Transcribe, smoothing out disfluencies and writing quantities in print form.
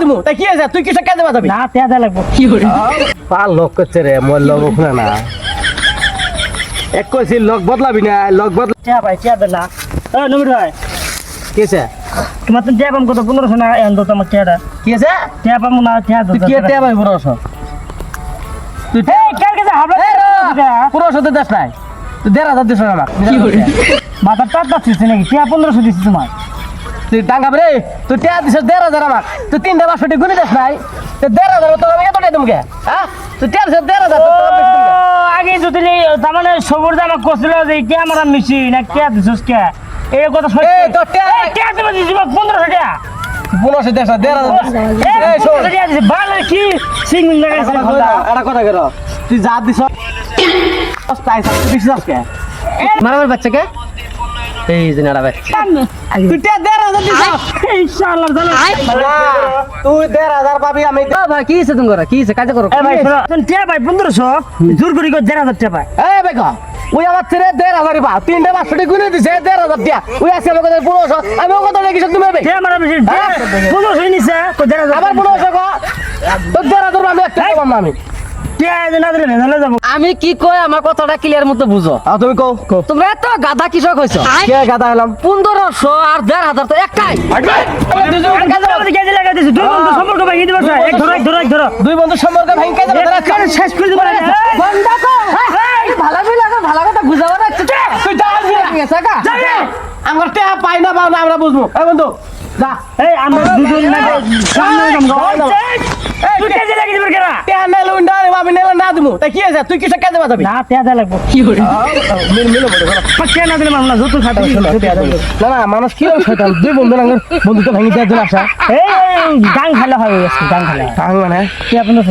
দিমু তাই কি আছে তুই কিসে কাজে বাজাবি না টিয়া দা লাগবো কি করে পাল লোক করছে রে মোর লোক ওখানে না এক কইছি লোক বদলাবি না লোক বদলা টিয়া ভাই টিয়া দে না নমির ভাই কিসে তোমার তো টিয়া পাম কত 1500 না এন তো তোমার টিয়াটা কি আছে টিয়া পাম না টিয়া দো তুই কি তে ভাই বড়ছ তুই এই কার কাছে হাবলা পুরো সাথে দেশ নাই তুই 1500 দিছ না কি করে মাথা টাটা ছিস নাকি টিয়া 1500 দিছিস তোমার তুই টাঙ্গাব রে তুই টিয়া দিছ 13000 আমাক তুই 3টা 500 গুনি দেশ নাই তে 13000 তো আমি কত টাকা দেবগে হ্যাঁ তুই টিয়া দিছ 13000 তো বেশি দিবগে আগে যদি তার মানে সবর জামা কছিল যে ক্যামেরা মেশিন না কে দিছস কে এই কথা সত্যি এই তো কে তুমি দিছিস 1500 টাকা 1500 দেশ 13000 এই শোন ভালো কি সিঙ্গল লাগাইছিস এটা কথা কর তুই যা দিছ তাই সব বিশ্বাস কে মারামার বাচ্চাকে এই যে নাড়া ভাই তুই টিয়া 13000 দিছ ইনশাআল্লাহ জানো তুই 13000 পাবি আমি ভাই কি আছে তোমরা কি আছে কাজ করো এ ভাই শোনো টিয়া ভাই 1500 জোর করি 13000 টাকা পায় এই বেকা ওই আমার ছেলে 13000 বা 3টা 500 গুনে দিছে 13000 টিয়া ওই আছে আমার কাছে 1500 আমি কত টাকা কিছু তুমি ভাই টিয়া মারা বেশি 1500 নিছে কো 13000 আবার 1500 কো তো 13000 আমি একটা কম না আমি টিয়া না দিলে না যাব আমি কি কই আমার কথাটা ক্লিয়ার মতো বুঝো তুমি কও তোমরা এত গাধা কিসব হইছো কে গাদা হলাম 1500 আর 1500 তো একটাই কেজি লাগাই দিছি দুই বন্ধু সম্পর্ক ভাঙি দিবা এক ধরো দুই বন্ধু সম্পর্ক ভাঙ কাজ একবারে শেষ করে দিবা বন্ধা কো ভালো ভালো কথা বুঝাবো না তুই যা ঠিক আছে কা আমার টিয়া পাই না পাও না আমরা বুঝবো এই বন্ধু যা এই আমরা দুজন না সামনে যাবো তুই কেজি লাগি দিবা কেনা টিয়া না লুন্ডা রে বাবি নেলা না দিমু তাই কি আছে তুই কিসে কাজে বাজাবি না টিয়া দা লাগবো কি করে মিল মিল বড় টিয়া না দিলে মামলা যত খাটো না না মানুষ কি শয়তান দুই বন্ধু লাঙ্গর বন্ধু তো ভাঙি দেওয়ার জন্য আসা এই গাং খেলা হয় গাং খেলা মানে টিয়া 1500